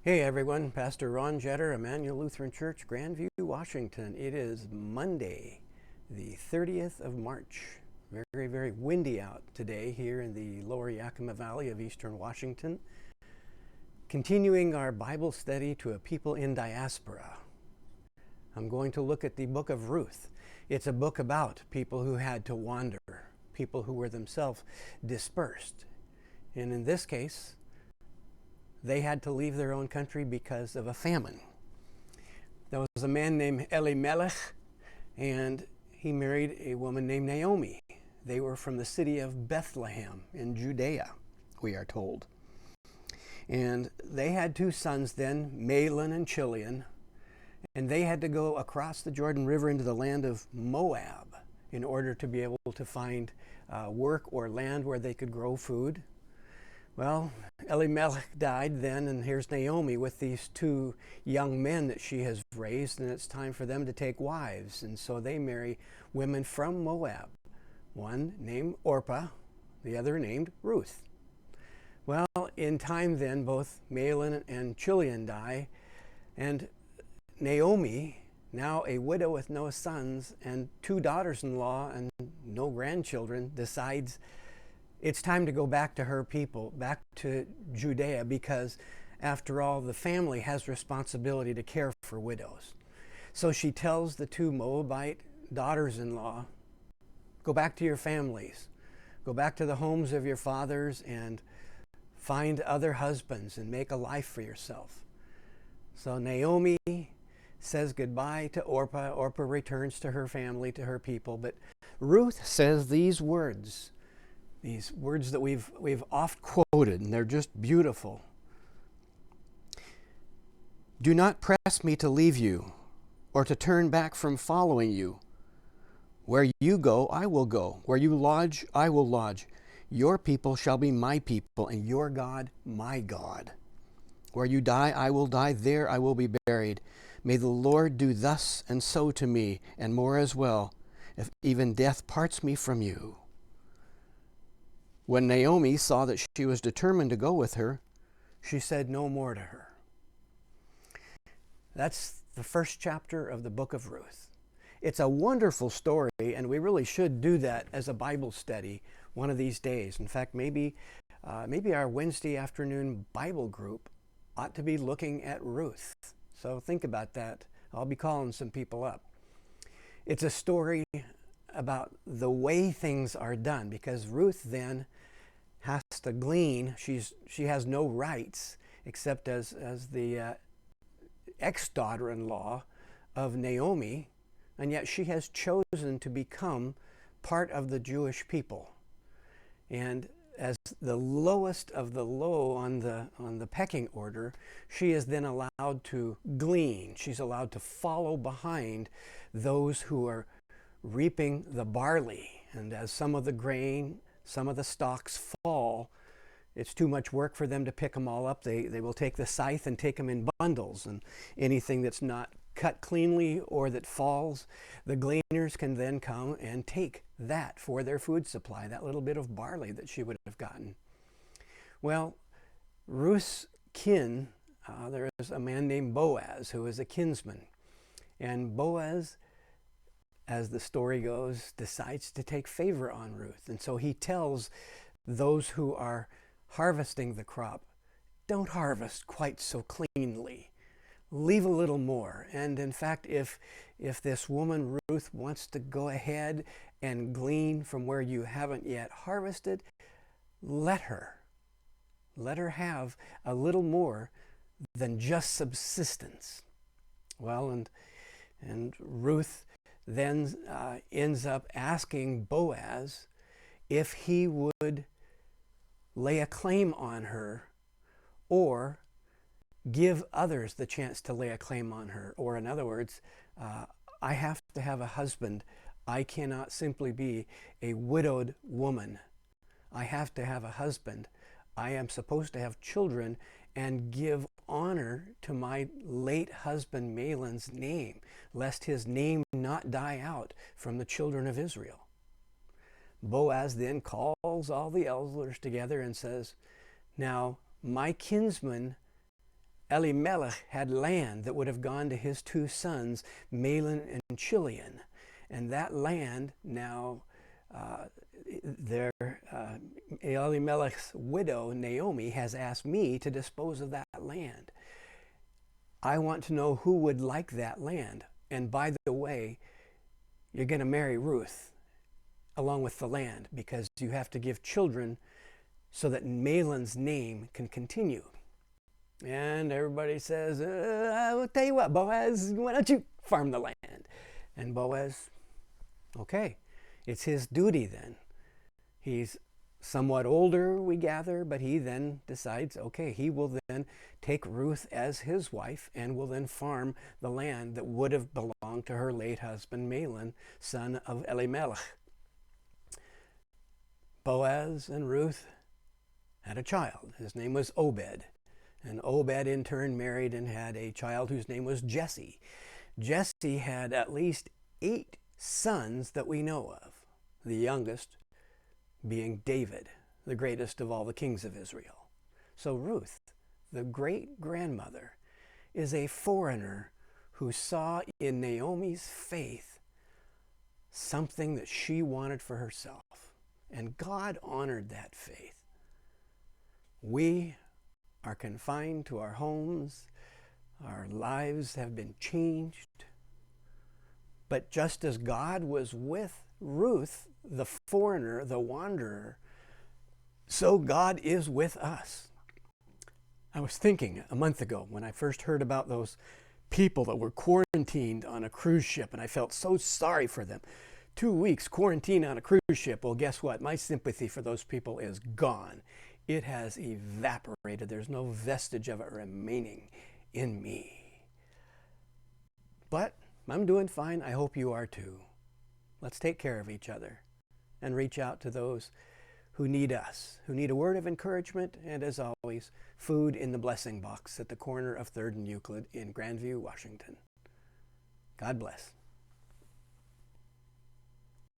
Hey everyone, Pastor Ron Jetter, Emmanuel Lutheran Church, Grandview, Washington. It is Monday, the 30th of March. Very, very windy out today here in the lower Yakima Valley of eastern Washington. Continuing our Bible study to a people in diaspora. I'm going to look at the Book of Ruth. It's a book about people who had to wander, people who were themselves dispersed. And in this case, they had to leave their own country because of a famine. There was a man named Elimelech, and he married a woman named Naomi. They were from the city of Bethlehem in Judea, we are told. And they had two sons then, Mahlon and Chilion, and they had to go across the Jordan River into the land of Moab in order to be able to find work or land where they could grow food. Well, Elimelech died then, and here's Naomi with these two young men that she has raised, and it's time for them to take wives. And so they marry women from Moab, one named Orpah, the other named Ruth. Well, in time then, both Mahlon and Chilion die, and Naomi, now a widow with no sons and two daughters-in-law and no grandchildren, decides it's time to go back to her people, back to Judea, because after all, the family has responsibility to care for widows. So she tells the two Moabite daughters-in-law, go back to your families, go back to the homes of your fathers and find other husbands and make a life for yourself. So Naomi says goodbye to Orpah. Orpah returns to her family, to her people, but Ruth says these words that we've oft quoted, and they're just beautiful. Do not press me to leave you, or to turn back from following you. Where you go, I will go. Where you lodge, I will lodge. Your people shall be my people, and your God, my God. Where you die, I will die. There I will be buried. May the Lord do thus and so to me, and more as well, if even death parts me from you. When Naomi saw that she was determined to go with her, she said no more to her. That's the first chapter of the Book of Ruth. It's a wonderful story, and we really should do that as a Bible study one of these days. In fact, maybe our Wednesday afternoon Bible group ought to be looking at Ruth. So think about that. I'll be calling some people up. It's a story about the way things are done, because Ruth then has to glean. She has no rights except as the ex-daughter-in-law of Naomi, and yet she has chosen to become part of the Jewish people. And as the lowest of the low on the pecking order, she is then allowed to glean. She's allowed to follow behind those who are reaping the barley. And as some of the grain, some of the stalks fall, it's too much work for them to pick them all up. They will take the scythe and take them in bundles, and anything that's not cut cleanly or that falls, the gleaners can then come and take that for their food supply, that little bit of barley that she would have gotten. Well, Ruth's kin, there is a man named Boaz who is a kinsman. And Boaz, as the story goes, decides to take favor on Ruth. And so he tells those who are harvesting the crop, don't harvest quite so cleanly. Leave a little more. And in fact, if this woman, Ruth, wants to go ahead and glean from where you haven't yet harvested, let her. Let her have a little more than just subsistence. Well, and Ruth then ends up asking Boaz if he would lay a claim on her or give others the chance to lay a claim on her. Or in other words, I have to have a husband. I cannot simply be a widowed woman. I have to have a husband. I am supposed to have children and give honor to my late husband Mahlon's name, lest his name not die out from the children of Israel. Boaz then calls all the elders together and says, now my kinsman Elimelech had land that would have gone to his two sons, Mahlon and Chilion. And that land now, Elimelech's widow, Naomi, has asked me to dispose of that land. I want to know who would like that land. And by the way, you're going to marry Ruth along with the land, because you have to give children so that Mahlon's name can continue. And everybody says, I'll tell you what, Boaz, why don't you farm the land? And Boaz, okay, it's his duty then. He's somewhat older, we gather, but he then decides, okay, he will then take Ruth as his wife and will then farm the land that would have belonged to her late husband, Mahlon, son of Elimelech. Boaz and Ruth had a child. His name was Obed. And Obed in turn married and had a child whose name was Jesse. Jesse had at least 8 sons that we know of, the youngest being David, the greatest of all the kings of Israel. So Ruth, the great-grandmother, is a foreigner who saw in Naomi's faith something that she wanted for herself. And God honored that faith. We are confined to our homes. Our lives have been changed. But just as God was with Ruth, the foreigner, the wanderer, so God is with us. I was thinking a month ago when I first heard about those people that were quarantined on a cruise ship, and I felt so sorry for them. 2 weeks quarantine on a cruise ship. Well, guess what? My sympathy for those people is gone. It has evaporated. There's no vestige of it remaining in me. But I'm doing fine. I hope you are too. Let's take care of each other and reach out to those who need us, who need a word of encouragement, and as always, food in the blessing box at the corner of 3rd and Euclid in Grandview, Washington. God bless.